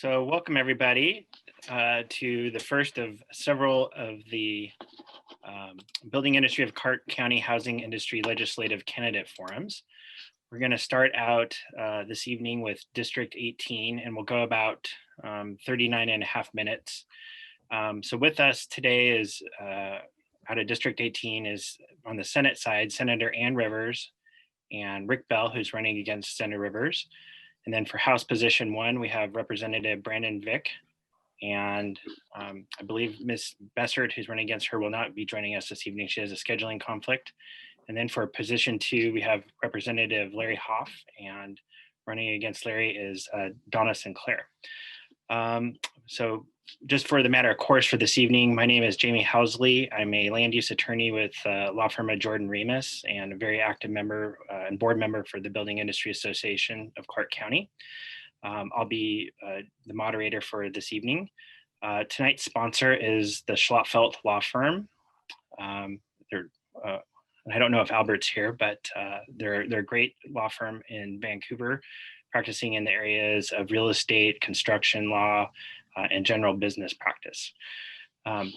So welcome everybody to the first of several of the Building Industry of Clark County Housing Industry Legislative Candidate Forums. We're going to start out this evening with District 18 and we'll go about 39 and a half minutes. So with us today is out of District 18 is on the Senate side, Senator Ann Rivers and Rick Bell, who's running against Senator Rivers. And then for House Position 1, we have Representative Brandon Vick. And I believe Ms. Bessert, who's running against her, will not be joining us this evening. She has a scheduling conflict. And then for Position 2, we have Representative Larry Hoff. And running against Larry is Donna Sinclair. So just for the matter of course for this evening, my name is Jamie Housley. I'm a land use attorney with law firm of Jordan Remus and a very active member and board member for the Building Industry Association of Clark County. I'll be the moderator for this evening. Tonight's sponsor is the Schlotfelt Law Firm. I don't know if Albert's here, but they're a great law firm in Vancouver, practicing in the areas of real estate, construction law, and general business practice.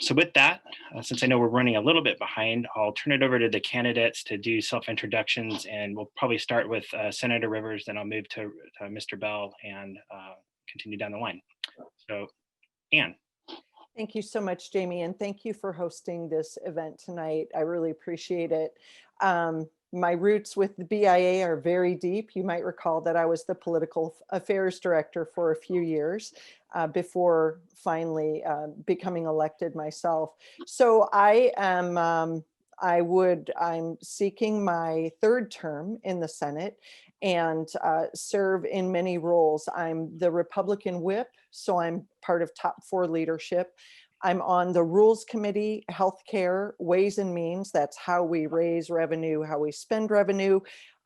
So with that, since I know we're running a little bit behind, I'll turn it over to the candidates to do self-introductions, and we'll probably start with Senator Rivers, then I'll move to Mr. Bell and continue down the line. So, Ann. Thank you so much, Jamie, and thank you for hosting this event tonight. I really appreciate it. My roots with the BIA are very deep. You might recall that I was the political affairs director for a few years before finally becoming elected myself. So I'm seeking my third term in the Senate and serve in many roles. I'm the Republican whip, so I'm part of top 4 leadership. I'm on the Rules Committee, Healthcare, Ways and Means. That's how we raise revenue, how we spend revenue,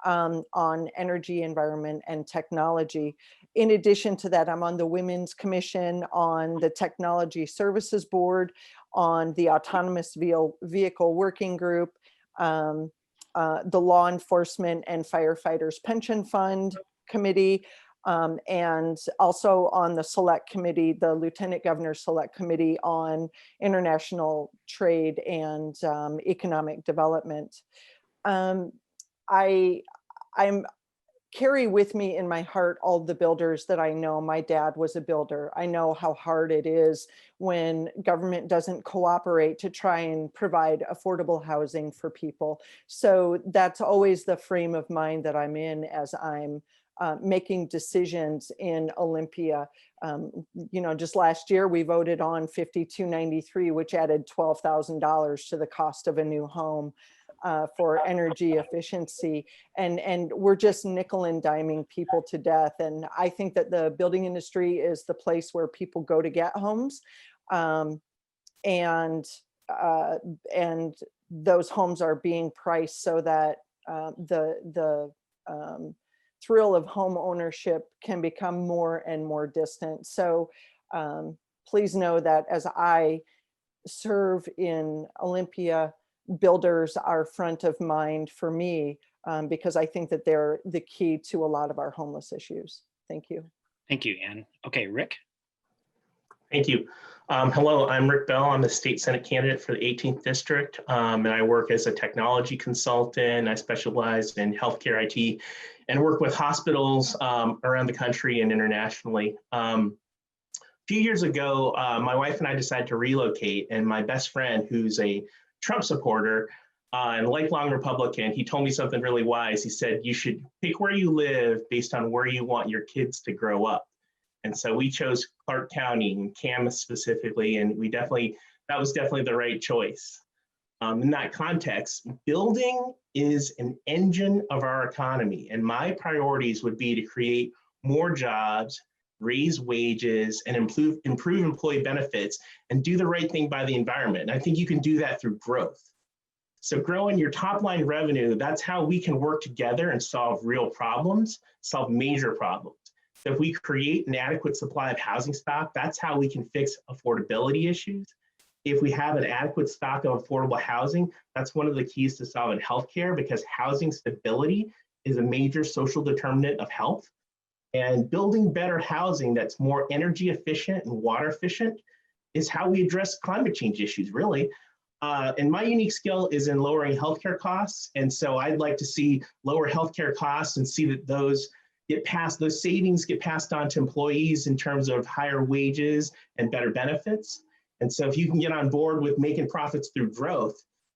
on energy, environment, and technology. In addition to that, I'm on the Women's Commission, on the Technology Services Board, on the Autonomous Vehicle Working Group, the Law Enforcement and Firefighters Pension Fund Committee, and also on the Select Committee, the Lieutenant Governor's Select Committee on International Trade and Economic Development. I carry with me in my heart all the builders that I know. My dad was a builder. I know how hard it is when government doesn't cooperate to try and provide affordable housing for people. So that's always the frame of mind that I'm in as I'm making decisions in Olympia. Just last year we voted on 5293, which added $12,000 to the cost of a new home for energy efficiency. And we're just nickel and diming people to death. And I think that the building industry is the place where people go to get homes. And those homes are being priced so that the thrill of home ownership can become more and more distant. So please know that as I serve in Olympia, builders are front of mind for me because I think that they're the key to a lot of our homeless issues. Thank you. Thank you, Ann. Okay, Rick. Thank you. Hello, I'm Rick Bell. I'm the state Senate candidate for the 18th district, and I work as a technology consultant. I specialize in healthcare IT and work with hospitals around the country and internationally. A few years ago, my wife and I decided to relocate, and my best friend, who's a Trump supporter and lifelong Republican, he told me something really wise. He said, you should pick where you live based on where you want your kids to grow up. And so we chose Clark County and Camas specifically, and that was definitely the right choice. In that context, building is an engine of our economy, and my priorities would be to create more jobs, raise wages, and improve employee benefits, and do the right thing by the environment. And I think you can do that through growth. So growing your top line revenue, that's how we can work together and solve real problems, solve major problems. So if we create an adequate supply of housing stock, that's how we can fix affordability issues. If we have an adequate stock of affordable housing, that's one of the keys to solving healthcare, because housing stability is a major social determinant of health. And building better housing that's more energy efficient and water efficient is how we address climate change issues, really. And my unique skill is in lowering healthcare costs. And so I'd like to see lower healthcare costs and see that those savings get passed on to employees in terms of higher wages and better benefits. And so if you can get on board with making profits through growth,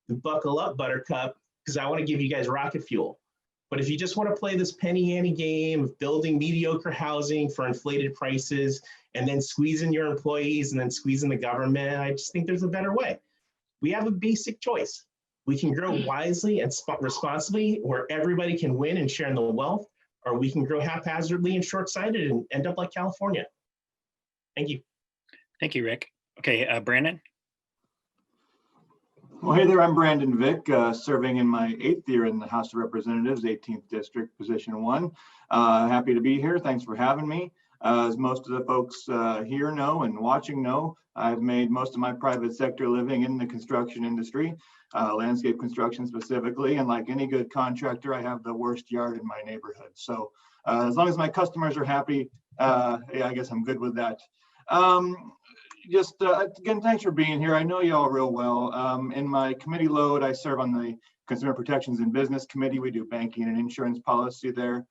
buckle up, Buttercup, because I want to give you guys rocket fuel. But if you just want to play this penny ante game of building mediocre housing for inflated prices and then squeezing your employees and then squeezing the government, I just think there's a better way. We have a basic choice. We can grow wisely and responsibly where everybody can win and share in the wealth, or we can grow haphazardly and short-sighted and end up like California. Thank you. Thank you, Rick. Okay, Brandon. Well, hey there, I'm Brandon Vick, serving in my 8th year in the House of Representatives, 18th District, Position 1. Happy to be here. Thanks for having me. As most of the folks here know and watching know, I've made most of my private sector living in the construction industry, landscape construction specifically. And like any good contractor, I have the worst yard in my neighborhood. So as long as my customers are happy, yeah, I guess I'm good with that. Again, thanks for being here. I know you all real well. In my committee load, I serve on the Consumer Protections and Business Committee. We do banking and insurance policy there,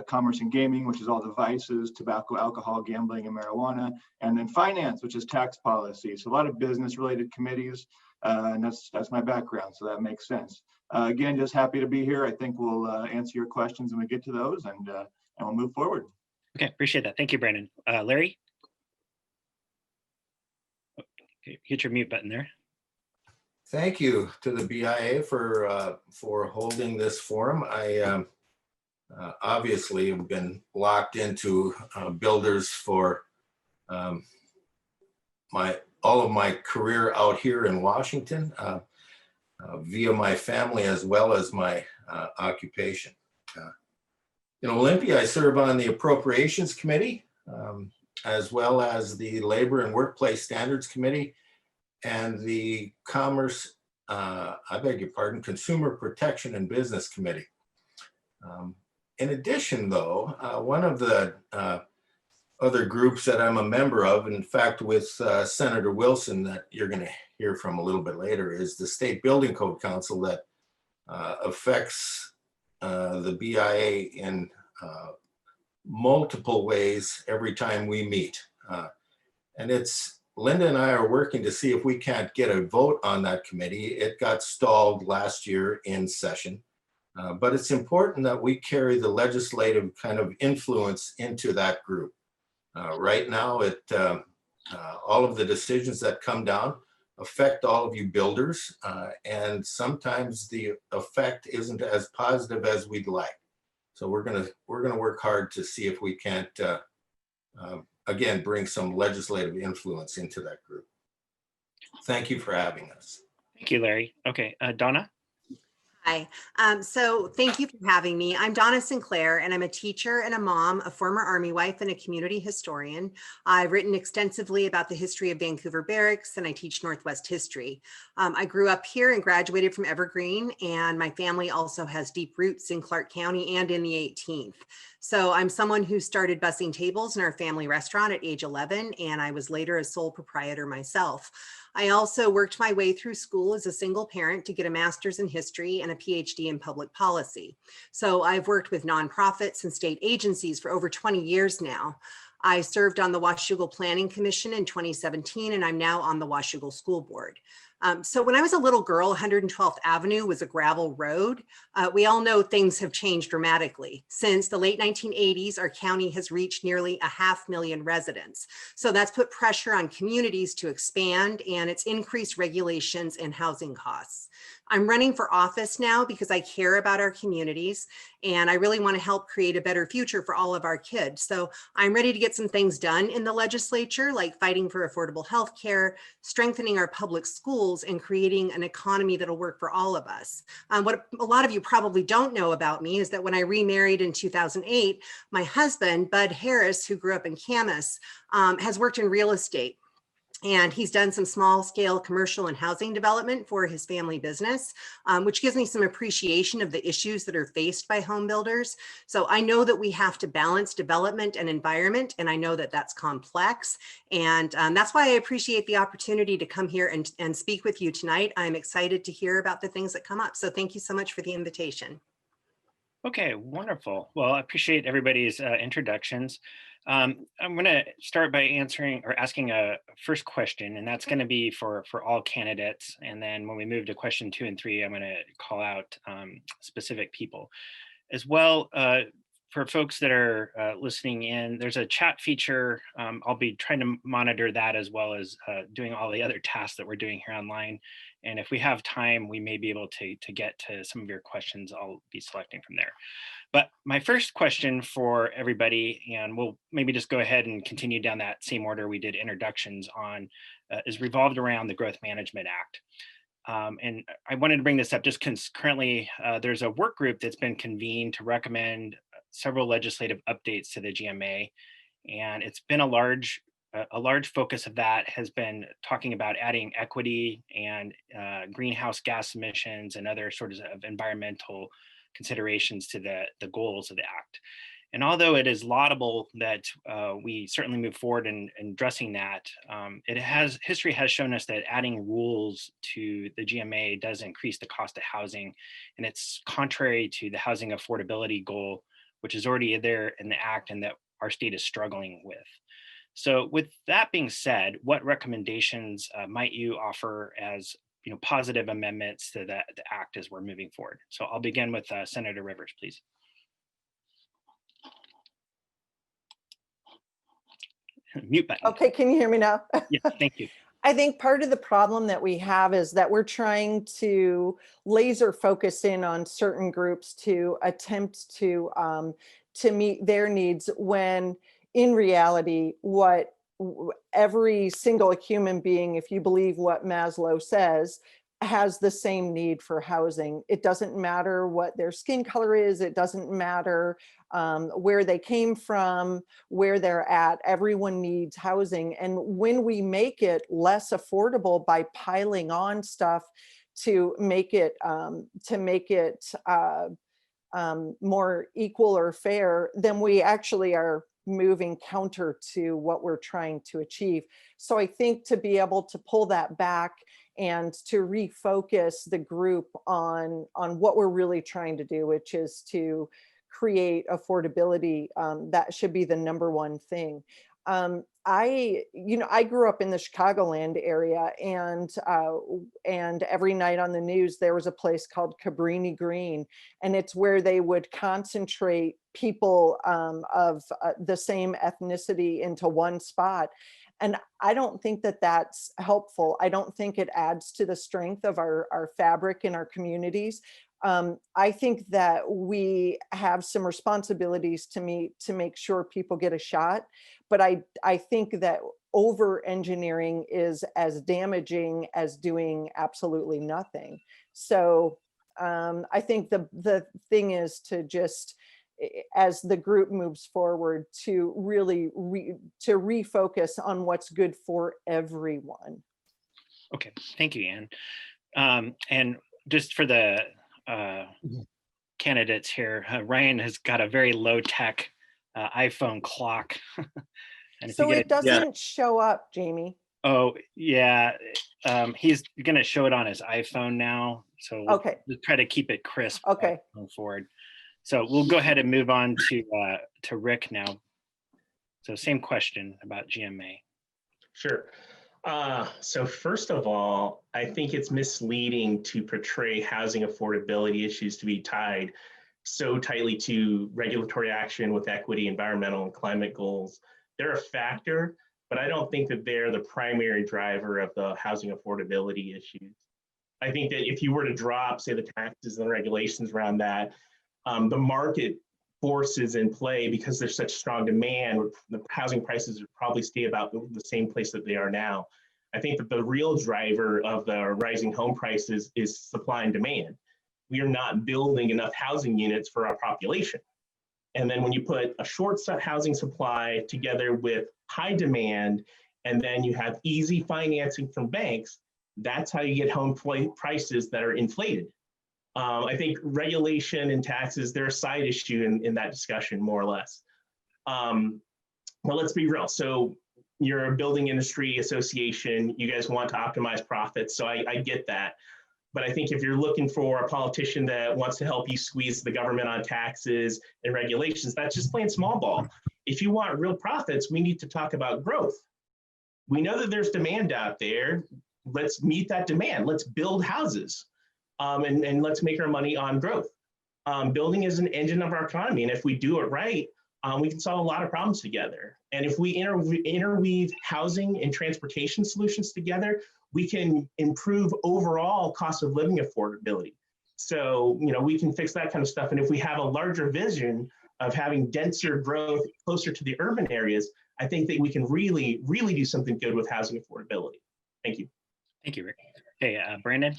commerce and gaming, which is all the vices, tobacco, alcohol, gambling, and marijuana, and then finance, which is tax policy. So a lot of business related committees, and that's my background, so that makes sense. Again, just happy to be here. I think we'll answer your questions when we get to those, and we'll move forward. Okay, appreciate that. Thank you, Brandon. Larry? Okay, hit your mute button there. Thank you to the BIA for holding this forum. I obviously have been locked into builders for all of my career out here in Washington via my family as well as my occupation. In Olympia, I serve on the Appropriations Committee, as well as the Labor and Workplace Standards Committee and the Consumer Protection and Business Committee. In addition, though, one of the other groups that I'm a member of, in fact, with Senator Wilson, that you're going to hear from a little bit later, is the State Building Code Council that affects the BIA in multiple ways every time we meet. And Linda and I are working to see if we can't get a vote on that committee. It got stalled last year in session, but it's important that we carry the legislative kind of influence into that group. Right now, all of the decisions that come down affect all of you builders, and sometimes the effect isn't as positive as we'd like. So we're gonna work hard to see if we can't again bring some legislative influence into that group. Thank you for having us. Thank you, Larry. Okay, Donna. Hi. So thank you for having me. I'm Donna Sinclair, and I'm a teacher and a mom, a former Army wife, and a community historian. I've written extensively about the history of Vancouver Barracks, and I teach Northwest history. I grew up here and graduated from Evergreen, and my family also has deep roots in Clark County and in the 18th. So I'm someone who started bussing tables in our family restaurant at age 11, and I was later a sole proprietor myself. I also worked my way through school as a single parent to get a master's in history and a PhD in public policy. So I've worked with nonprofits and state agencies for over 20 years now. I served on the Washougal Planning Commission in 2017, and I'm now on the Washougal School Board. So when I was a little girl, 112th Avenue was a gravel road. We all know things have changed dramatically. Since the late 1980s, our county has reached nearly 500,000 residents. So that's put pressure on communities to expand, and it's increased regulations and housing costs. I'm running for office now because I care about our communities, and I really want to help create a better future for all of our kids. So I'm ready to get some things done in the legislature, like fighting for affordable health care, strengthening our public schools, and creating an economy that'll work for all of us. What a lot of you probably don't know about me is that when I remarried in 2008, my husband, Bud Harris, who grew up in Camas, has worked in real estate. And he's done some small scale commercial and housing development for his family business, which gives me some appreciation of the issues that are faced by home builders. So I know that we have to balance development and environment, and I know that that's complex. And that's why I appreciate the opportunity to come here and speak with you tonight. I'm excited to hear about the things that come up. So thank you so much for the invitation. Okay, wonderful. Well, I appreciate everybody's introductions. I'm going to start by asking a first question, and that's going to be for all candidates. And then when we move to question 2 and 3, I'm going to call out specific people. As well, for folks that are listening in, there's a chat feature. I'll be trying to monitor that as well as doing all the other tasks that we're doing here online. And if we have time, we may be able to get to some of your questions. I'll be selecting from there. But my first question for everybody, and we'll maybe just go ahead and continue down that same order we did introductions on, is revolved around the Growth Management Act. And I wanted to bring this up just because currently there's a work group that's been convened to recommend several legislative updates to the GMA. And it's been a large focus of that has been talking about adding equity and greenhouse gas emissions and other sorts of environmental considerations to the goals of the act. And although it is laudable that we certainly move forward in addressing that, history has shown us that adding rules to the GMA does increase the cost of housing, and it's contrary to the housing affordability goal, which is already there in the act and that our state is struggling with. So with that being said, what recommendations might you offer as positive amendments to the act as we're moving forward? So I'll begin with Senator Rivers, please. Mute button. Okay, can you hear me now? Yeah, thank you. I think part of the problem that we have is that we're trying to laser focus in on certain groups to attempt to meet their needs, when in reality, what every single human being, if you believe what Maslow says, has the same need for housing. It doesn't matter what their skin color is. It doesn't matter where they came from, where they're at. Everyone needs housing. And when we make it less affordable by piling on stuff to make it more equal or fair, then we actually are moving counter to what we're trying to achieve. So I think to be able to pull that back and to refocus the group on what we're really trying to do, which is to create affordability, that should be the number one thing. I grew up in the Chicagoland area, and every night on the news there was a place called Cabrini Green, and it's where they would concentrate people of the same ethnicity into one spot. And I don't think that that's helpful. I don't think it adds to the strength of our fabric in our communities. I think that we have some responsibilities to make sure people get a shot, but I think that over engineering is as damaging as doing absolutely nothing. So I think the thing is to just, as the group moves forward, to really to refocus on what's good for everyone. Okay, thank you, Ann. And just for the candidates here, Ryan has got a very low-tech iPhone clock. And so it doesn't show up, Jamie. Oh yeah, he's going to show it on his iPhone now. So we'll try to keep it crisp. Okay. Going forward. So we'll go ahead and move on to Rick now. So same question about GMA. Sure. So first of all, I think it's misleading to portray housing affordability issues to be tied so tightly to regulatory action with equity, environmental, and climate goals. They're a factor, but I don't think that they're the primary driver of the housing affordability issues. I think that if you were to drop, say, the taxes and regulations around that, the market forces in play, because there's such strong demand, the housing prices would probably stay about the same place that they are now. I think that the real driver of the rising home prices is supply and demand. We are not building enough housing units for our population. And then when you put a short housing supply together with high demand and then you have easy financing from banks, that's how you get home prices that are inflated. I think regulation and taxes, they're a side issue in that discussion, more or less. Well, let's be real. So you're a building industry association, you guys want to optimize profits, so I get that. But I think if you're looking for a politician that wants to help you squeeze the government on taxes and regulations, that's just plain small ball. If you want real profits, we need to talk about growth. We know that there's demand out there. Let's meet that demand. Let's build houses, and let's make our money on growth. Building is an engine of our economy, and if we do it right, we can solve a lot of problems together. And if we interweave housing and transportation solutions together, we can improve overall cost of living affordability. So, we can fix that kind of stuff. And if we have a larger vision of having denser growth closer to the urban areas, I think that we can really, really do something good with housing affordability. Thank you. Thank you, Rick. Okay, Brandon.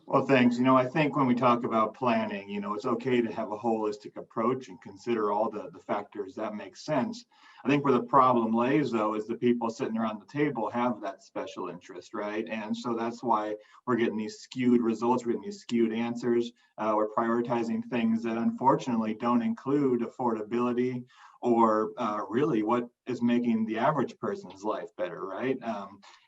Well, thanks. I think when we talk about planning, it's okay to have a holistic approach and consider all the factors that make sense. I think where the problem lays, though, is the people sitting around the table have that special interest, right? And so that's why we're getting these skewed results, we're getting these skewed answers. We're prioritizing things that unfortunately don't include affordability or really what is making the average person's life better, right?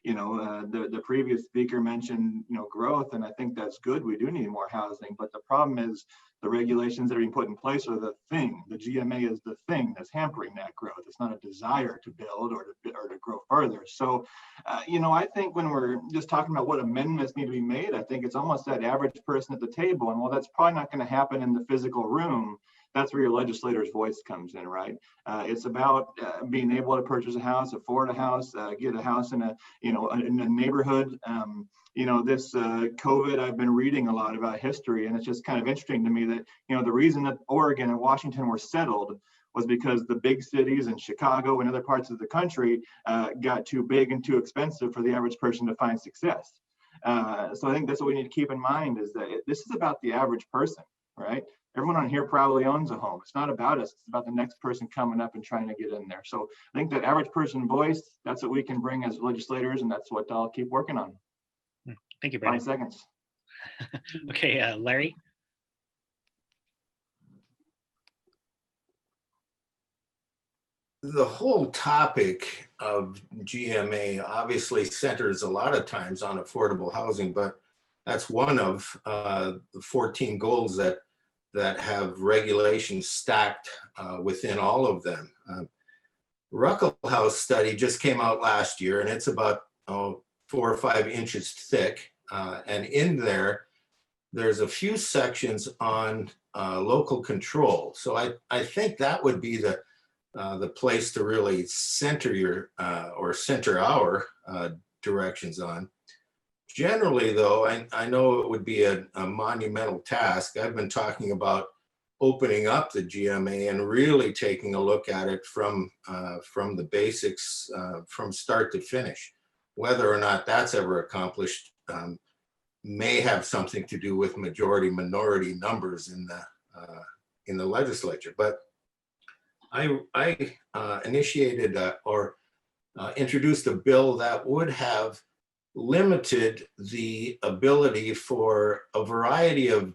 The previous speaker mentioned, growth, and I think that's good. We do need more housing, but the problem is the regulations that are being put in place are the thing. The GMA is the thing that's hampering that growth. It's not a desire to build or to grow further. So, I think when we're just talking about what amendments need to be made, I think it's almost that average person at the table. And while that's probably not going to happen in the physical room, that's where your legislator's voice comes in, right? It's about being able to purchase a house, afford a house, get a house in a neighborhood. This COVID, I've been reading a lot about history, and it's just kind of interesting to me that, the reason that Oregon and Washington were settled was because the big cities in Chicago and other parts of the country got too big and too expensive for the average person to find success. So I think that's what we need to keep in mind, is that this is about the average person, right? Everyone on here probably owns a home. It's not about us. It's about the next person coming up and trying to get in there. So I think that average person voice, that's what we can bring as legislators, and that's what I'll keep working on. Thank you, Brandon. 5 seconds. Okay, Larry. The whole topic of GMA obviously centers a lot of times on affordable housing, but that's one of the 14 goals that have regulations stacked within all of them. Ruckelshaus study just came out last year, and it's about 4 or 5 inches thick. And in there's a few sections on local control. So I think that would be the place to really center your or center our directions on. Generally, though, I know it would be a monumental task. I've been talking about opening up the GMA and really taking a look at it from the basics, from start to finish. Whether or not that's ever accomplished may have something to do with majority-minority numbers in the legislature. But I initiated or introduced a bill that would have limited the ability for a variety of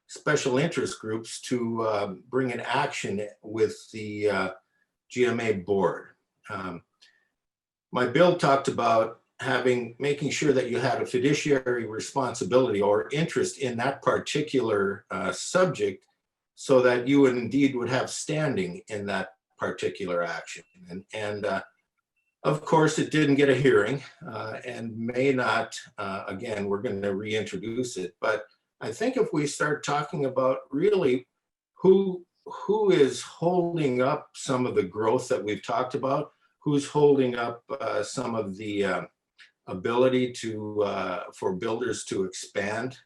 special interest groups to bring an action with the GMA board. My bill talked about making sure that you had a fiduciary responsibility or interest in that particular subject, so that you would have standing in that particular action. And of course, it didn't get a hearing and may not, again, we're going to reintroduce it. But I think if we start talking about really who is holding up some of the growth that we've talked about, who's holding up some of the ability for builders to expand,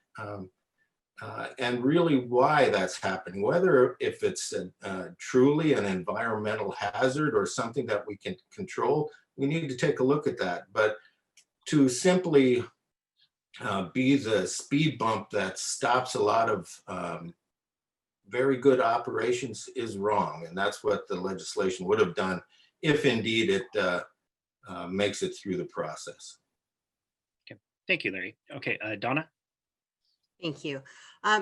and really why that's happening, whether if it's truly an environmental hazard or something that we can control, we need to take a look at that. But to simply be the speed bump that stops a lot of very good operations is wrong. And that's what the legislation would have done if indeed it makes it through the process. Okay, thank you, Larry. Okay, Donna? Thank you.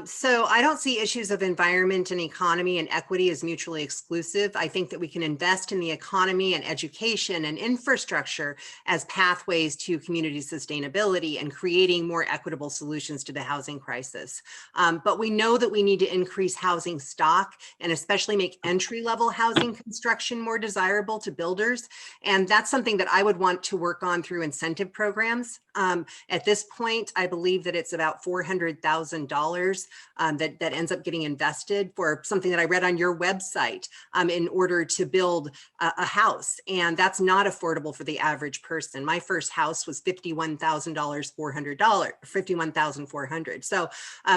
So I don't see issues of environment and economy and equity as mutually exclusive. I think that we can invest in the economy and education and infrastructure as pathways to community sustainability and creating more equitable solutions to the housing crisis. But we know that we need to increase housing stock and especially make entry-level housing construction more desirable to builders. And that's something that I would want to work on through incentive programs. At this point, I believe that it's about $400,000 that ends up getting invested for something that I read on your website in order to build a house. And that's not affordable for the average person. My first house was $51,400. So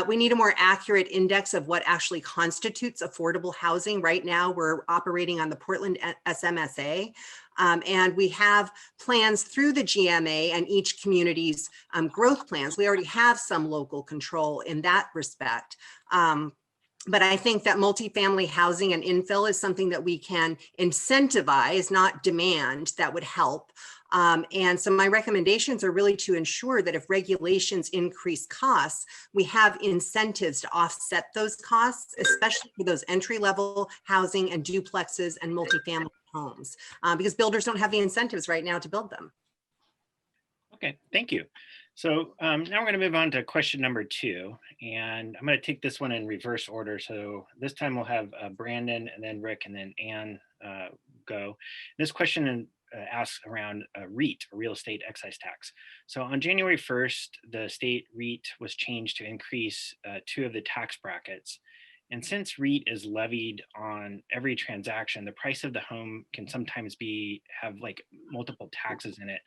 we need a more accurate index of what actually constitutes affordable housing. Right now, we're operating on the Portland SMSA. And we have plans through the GMA and each community's growth plans. We already have some local control in that respect. But I think that multifamily housing and infill is something that we can incentivize, not demand, that would help. And so my recommendations are really to ensure that if regulations increase costs, we have incentives to offset those costs, especially for those entry-level housing and duplexes and multifamily homes, because builders don't have the incentives right now to build them. Okay, thank you. So now we're going to move on to question number 2, and I'm going to take this one in reverse order. So this time we'll have Brandon and then Rick and then Ann go. This question asks around Reit, real estate excise tax. So on January 1st, the state Reit was changed to increase 2 of the tax brackets. And since Reit is levied on every transaction, the price of the home can sometimes have like multiple taxes in it.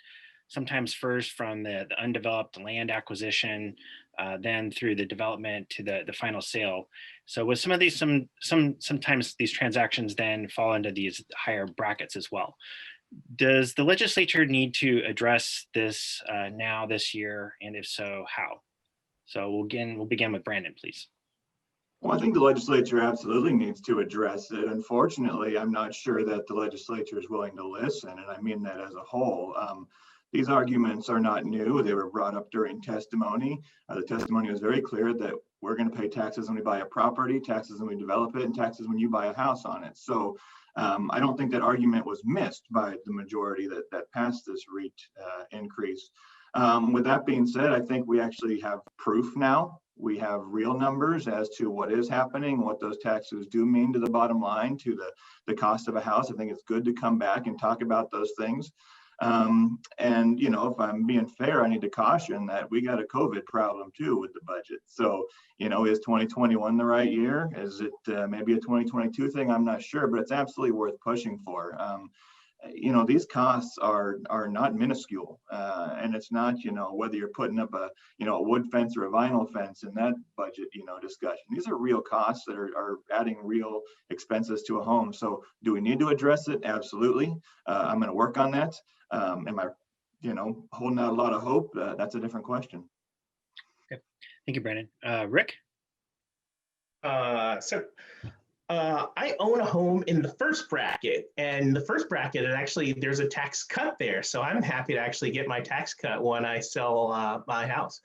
Sometimes first from the undeveloped land acquisition, then through the development to the final sale. So with some of these, sometimes these transactions then fall into these higher brackets as well. Does the legislature need to address this now this year? And if so, how? So we'll begin with Brandon, please. Well, I think the legislature absolutely needs to address it. Unfortunately, I'm not sure that the legislature is willing to listen, and I mean that as a whole. These arguments are not new. They were brought up during testimony. The testimony was very clear that we're going to pay taxes when we buy a property, taxes when we develop it, and taxes when you buy a house on it. So I don't think that argument was missed by the majority that passed this Reit increase. With that being said, I think we actually have proof now. We have real numbers as to what is happening, what those taxes do mean to the bottom line, to the cost of a house. I think it's good to come back and talk about those things. And, you know, if I'm being fair, I need to caution that we got a COVID problem too with the budget. So, you know, is 2021 the right year? Is it maybe a 2022 thing? I'm not sure, but it's absolutely worth pushing for. You know, these costs are not minuscule, and it's not, you know, whether you're putting up a wood fence or a vinyl fence in that budget, you know, discussion. These are real costs that are adding real expenses to a home. So do we need to address it? Absolutely. I'm going to work on that. Am I, you know, holding out a lot of hope? That's a different question. Okay. Thank you, Brandon. Rick? I own a home in the first bracket, and the first bracket, there's a tax cut there. So I'm happy to actually get my tax cut when I sell my house.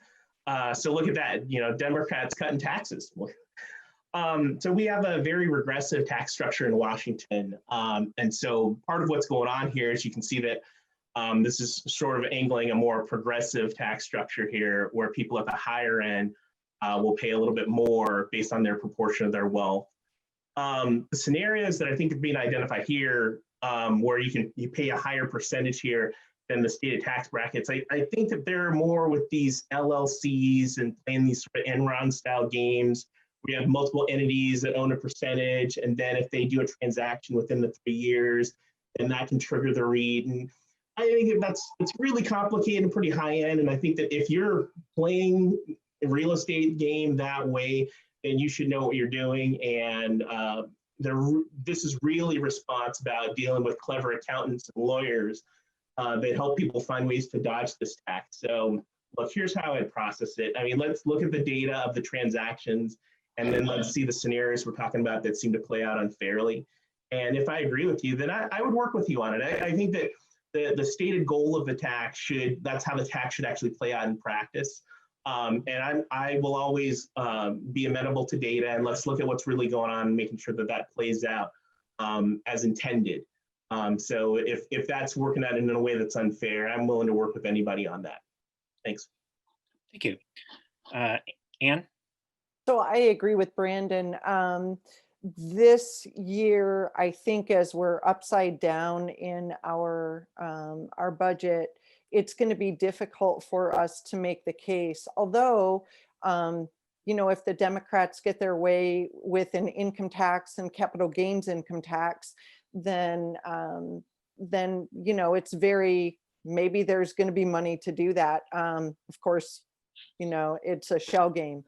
So look at that, you know, Democrats cutting taxes. So we have a very regressive tax structure in Washington. And so part of what's going on here is you can see that this is sort of angling a more progressive tax structure here, where people at the higher end will pay a little bit more based on their proportion of their wealth. The scenarios that I think are being identified here, where you pay a higher percentage here than the stated tax brackets, I think that there are more with these LLCs and playing these sort of Enron style games. We have multiple entities that own a percentage, and then if they do a transaction within the 3 years, then that can trigger the Reit. And I think it's really complicated and pretty high end. And I think that if you're playing a real estate game that way, then you should know what you're doing. And this is really response about dealing with clever accountants and lawyers that help people find ways to dodge this tax. So look, here's how I'd process it. I mean, let's look at the data of the transactions, and then let's see the scenarios we're talking about that seem to play out unfairly. And if I agree with you, then I would work with you on it. I think that the stated goal of the tax that's how the tax should actually play out in practice. And I will always be amenable to data, and let's look at what's really going on and making sure that that plays out as intended. So if that's working out in a way that's unfair, I'm willing to work with anybody on that. Thanks. Thank you. Anne? So I agree with Brandon. This year, I think as we're upside down in our budget, it's going to be difficult for us to make the case. Although, you know, if the Democrats get their way with an income tax and capital gains income tax, then you know, it's maybe there's going to be money to do that. Of course, you know, it's a shell game.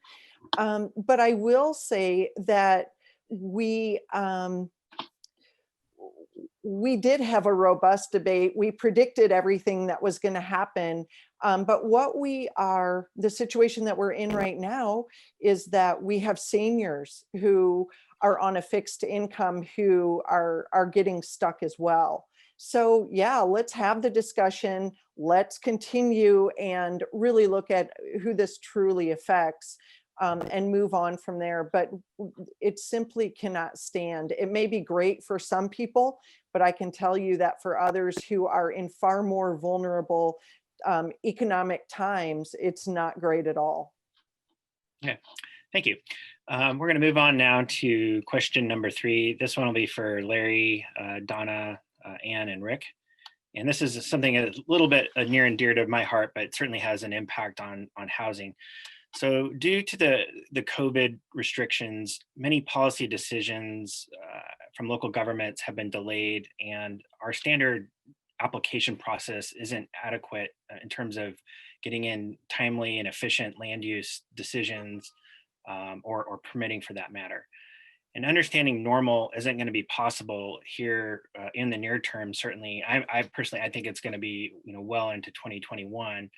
But I will say that we did have a robust debate. We predicted everything that was going to happen. But the situation that we're in right now is that we have seniors who are on a fixed income who are getting stuck as well. So yeah, let's have the discussion. Let's continue and really look at who this truly affects. And move on from there, but it simply cannot stand. It may be great for some people, but I can tell you that for others who are in far more vulnerable economic times, it's not great at all. Yeah, thank you. We're going to move on now to question number 3. This one will be for Larry, Donna, Ann, and Rick. And this is something a little bit near and dear to my heart, but it certainly has an impact on housing. So due to the COVID restrictions, many policy decisions from local governments have been delayed, and our standard application process isn't adequate in terms of getting in timely and efficient land use decisions or permitting for that matter. And understanding normal isn't going to be possible here in the near term. Certainly, I personally, I think it's going to be well into 2021.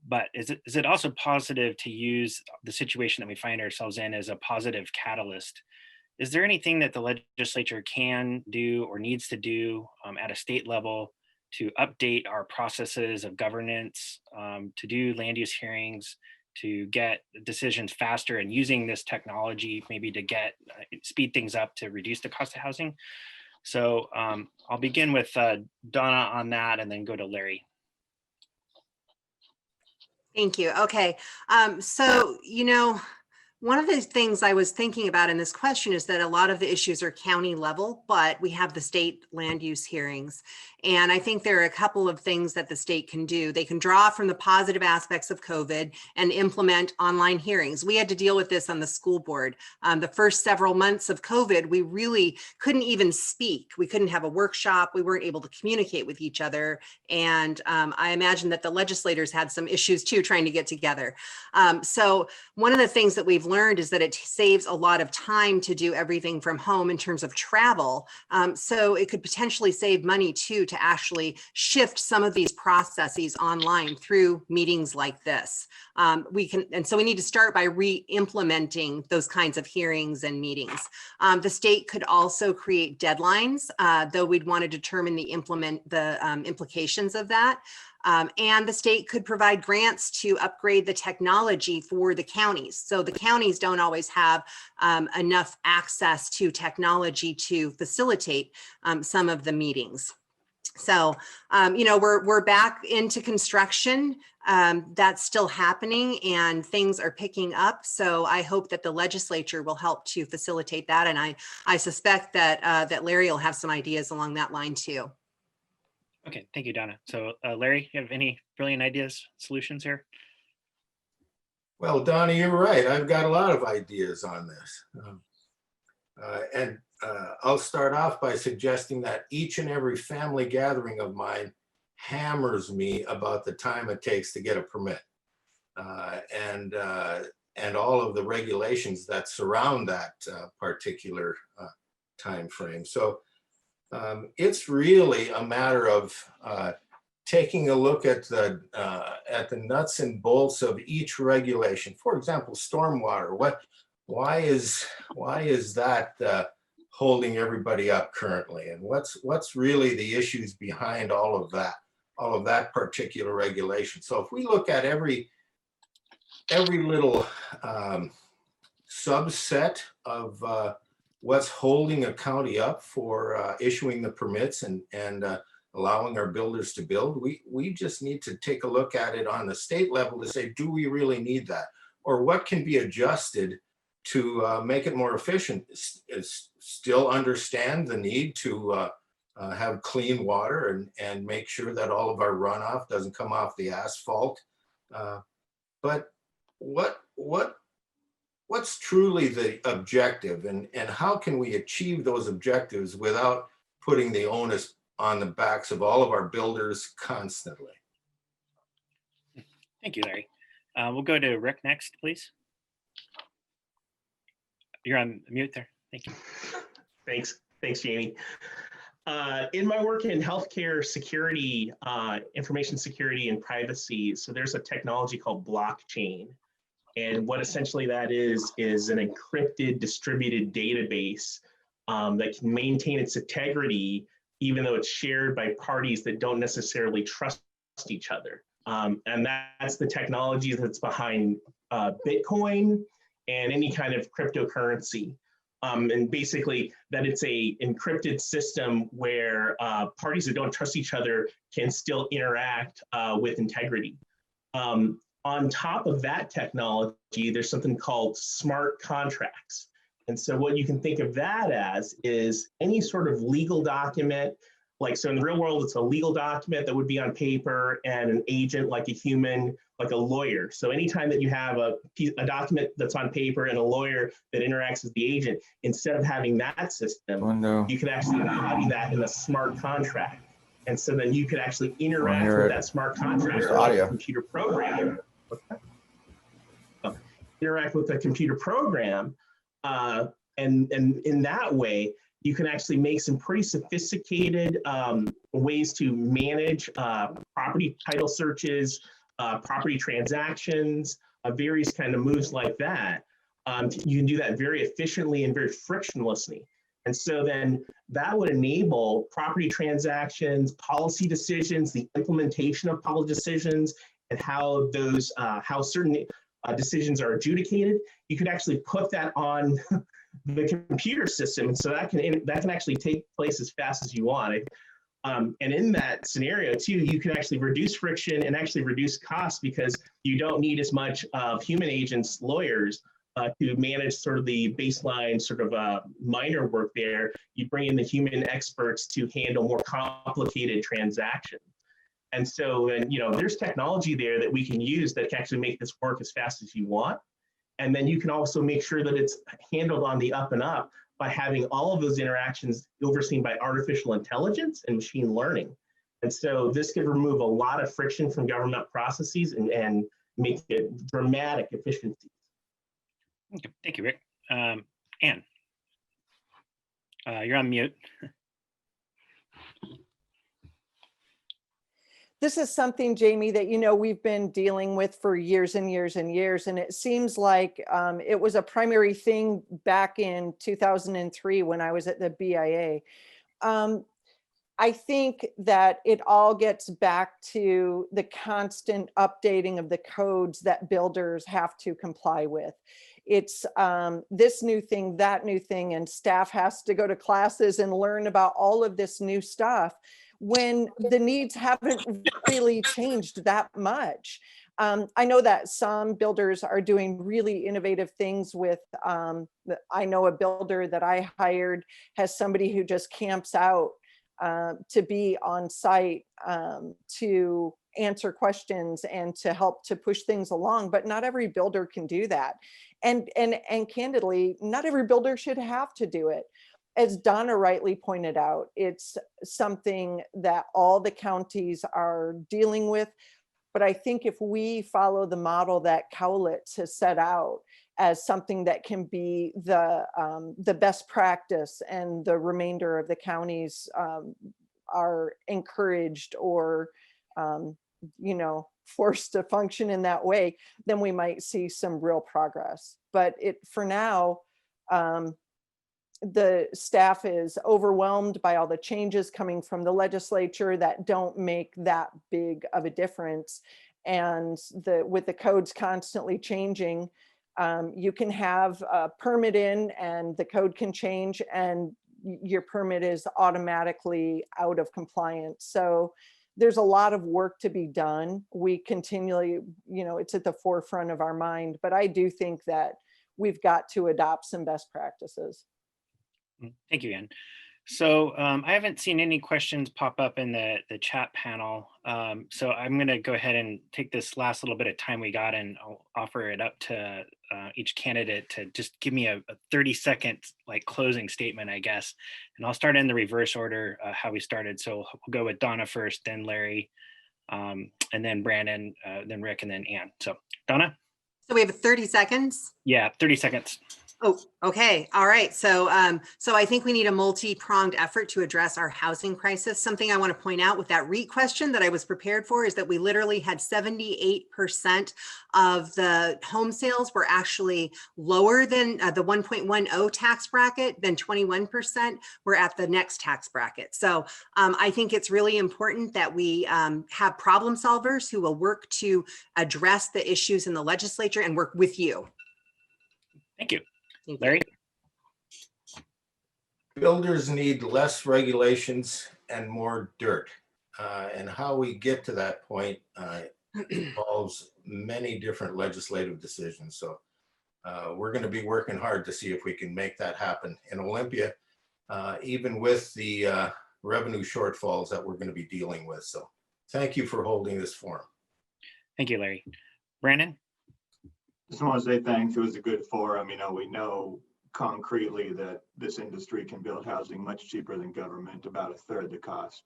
But is it also positive to use the situation that we find ourselves in as a positive catalyst? Is there anything that the legislature can do or needs to do at a state level to update our processes of governance, to do land use hearings, to get decisions faster, and using this technology maybe to speed things up to reduce the cost of housing? So I'll begin with Donna on that and then go to Larry. Thank you. Okay. So, one of the things I was thinking about in this question is that a lot of the issues are county level, but we have the state land use hearings. And I think there are a couple of things that the state can do. They can draw from the positive aspects of COVID and implement online hearings. We had to deal with this on the school board. The first several months of COVID, we really couldn't even speak. We couldn't have a workshop. We weren't able to communicate with each other. And I imagine that the legislators had some issues too, trying to get together. So one of the things that we've learned is that it saves a lot of time to do everything from home in terms of travel. So it could potentially save money too, to actually shift some of these processes online through meetings like this. And so we need to start by re-implementing those kinds of hearings and meetings. The state could also create deadlines, though we'd want to determine the implications of that. And the state could provide grants to upgrade the technology for the counties. So the counties don't always have enough access to technology to facilitate some of the meetings. So, we're back into construction. That's still happening and things are picking up. So I hope that the legislature will help to facilitate that. And I suspect that Larry will have some ideas along that line too. Okay, thank you, Donna. So Larry, you have any brilliant ideas, solutions here? Well, Donna, you're right. I've got a lot of ideas on this. And I'll start off by suggesting that each and every family gathering of mine hammers me about the time it takes to get a permit and all of the regulations that surround that particular time frame. So it's really a matter of taking a look at the nuts and bolts of each regulation. For example, stormwater. Why is that holding everybody up currently, and what's really the issues behind all of that particular regulation. So if we look at every little subset of what's holding a county up for issuing the permits and allowing our builders to build, we just need to take a look at it on the state level to say, do we really need that? Or what can be adjusted to make it more efficient? Still understand the need to have clean water and make sure that all of our runoff doesn't come off the asphalt. But what's truly the objective, and how can we achieve those objectives without putting the onus on the backs of all of our builders constantly? Thank you, Larry. We'll go to Rick next, please. You're on mute there. Thank you. Thanks, Jamie. In my work in healthcare security, information security and privacy, so there's a technology called blockchain. And what essentially that is an encrypted distributed database that can maintain its integrity, even though it's shared by parties that don't necessarily trust each other. And that's the technology that's behind Bitcoin and any kind of cryptocurrency. And basically that it's a encrypted system where parties that don't trust each other can still interact with integrity. On top of that technology, there's something called smart contracts. And so what you can think of that as is any sort of legal document, like, so in the real world, it's a legal document that would be on paper and an agent, like a human, like a lawyer. So anytime that you have a document that's on paper and a lawyer that interacts with the agent, instead of having that system, you can actually embody that in a smart contract. And so then you could actually interact with that smart contract with a computer program. Interact with a computer program, and in that way, you can actually make some pretty sophisticated ways to manage property title searches, property transactions, various kind of moves like that. You can do that very efficiently and very frictionlessly. And so then that would enable property transactions, policy decisions, the implementation of policy decisions, and how those, how certain decisions are adjudicated. You could actually put that on the computer system, and so that can actually take place as fast as you want it. And in that scenario too, you can actually reduce friction and actually reduce costs, because you don't need as much of human agents, lawyers, to manage sort of the baseline sort of minor work there. You bring in the human experts to handle more complicated transactions. And so then, you know, there's technology there that we can use that can actually make this work as fast as you want. And then you can also make sure that it's handled on the up and up by having all of those interactions overseen by artificial intelligence and machine learning. And so this could remove a lot of friction from government processes and make it dramatic efficiencies. Okay. Thank you, Rick. Anne, you're on mute. This is something, Jamie, that, you know, we've been dealing with for years and years and years. And it seems like it was a primary thing back in 2003 when I was at the BIA. I think that it all gets back to the constant updating of the codes that builders have to comply with. It's this new thing, that new thing, and staff has to go to classes and learn about all of this new stuff when the needs haven't really changed that much. I know that some builders are doing really innovative things with, I know a builder that I hired has somebody who just camps out to be on site to answer questions and to help to push things along, but not every builder can do that. And candidly, not every builder should have to do it. As Donna rightly pointed out, it's something that all the counties are dealing with. But I think if we follow the model that Cowlitz has set out as something that can be the best practice, and the remainder of the counties are encouraged or you know, forced to function in that way, then we might see some real progress. But for now, the staff is overwhelmed by all the changes coming from the legislature that don't make that big of a difference. And with the codes constantly changing, you can have a permit in and the code can change and your permit is automatically out of compliance. So there's a lot of work to be done. We continually, it's at the forefront of our mind, but I do think that we've got to adopt some best practices. Thank you, Ann. So I haven't seen any questions pop up in the chat panel. So I'm going to go ahead and take this last little bit of time we got and I'll offer it up to each candidate to just give me a 30-second like closing statement, I guess. And I'll start in the reverse order how we started. So we'll go with Donna first, then Larry, and then Brandon, then Rick, and then Ann. So Donna? So we have 30 seconds? Yeah, 30 seconds. Oh, okay. All right. So, so I think we need a multi-pronged effort to address our housing crisis. Something I want to point out with that Reit question that I was prepared for is that we literally had 78% of the home sales were actually lower than the 1.10 tax bracket, then 21% were at the next tax bracket. So I think it's really important that we have problem solvers who will work to address the issues in the legislature and work with you. Thank you. Larry? Builders need less regulations and more dirt. And how we get to that point involves many different legislative decisions. So we're going to be working hard to see if we can make that happen in Olympia, even with the revenue shortfalls that we're going to be dealing with. So thank you for holding this forum. Thank you, Larry. Brandon? Just want to say thanks. It was a good forum. We know concretely that this industry can build housing much cheaper than government, about 1/3 the cost.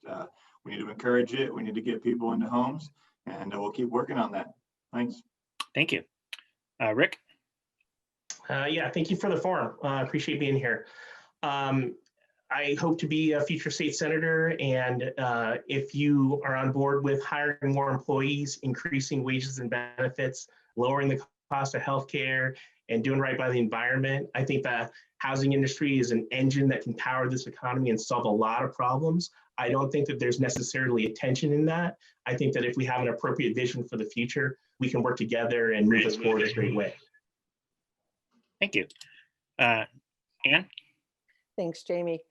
We need to encourage it. We need to get people into homes, and we'll keep working on that. Thanks. Thank you. Rick? Yeah, thank you for the forum. I appreciate being here. I hope to be a future state senator, and if you are on board with hiring more employees, increasing wages and benefits, lowering the cost of healthcare, and doing right by the environment, I think the housing industry is an engine that can power this economy and solve a lot of problems. I don't think that there's necessarily a tension in that. I think that if we have an appropriate vision for the future, we can work together and move us forward a great way. Thank you. Ann? Thanks, Jamie.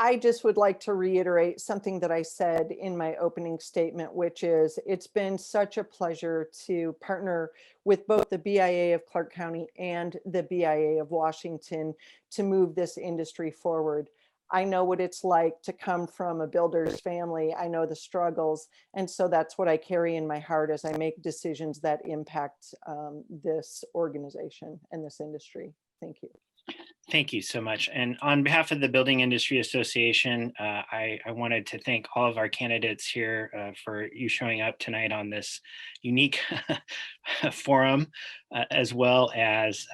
I just would like to reiterate something that I said in my opening statement, which is it's been such a pleasure to partner with both the BIA of Clark County and the BIA of Washington to move this industry forward. I know what it's like to come from a builder's family. I know the struggles. And so that's what I carry in my heart as I make decisions that impact this organization and this industry. Thank you. Thank you so much. And on behalf of the Building Industry Association, I wanted to thank all of our candidates here for you showing up tonight on this unique forum, as well as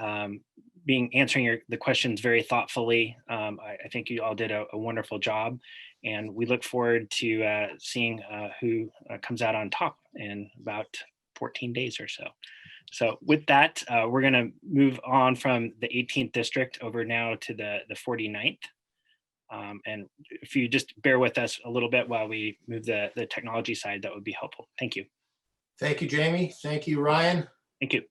answering the questions very thoughtfully. I think you all did a wonderful job, and we look forward to seeing who comes out on top in about 14 days or so. So with that, we're going to move on from the 18th district over now to the 49th. And if you just bear with us a little bit while we move the technology side, that would be helpful. Thank you. Thank you, Jamie. Thank you, Ryan. Thank you.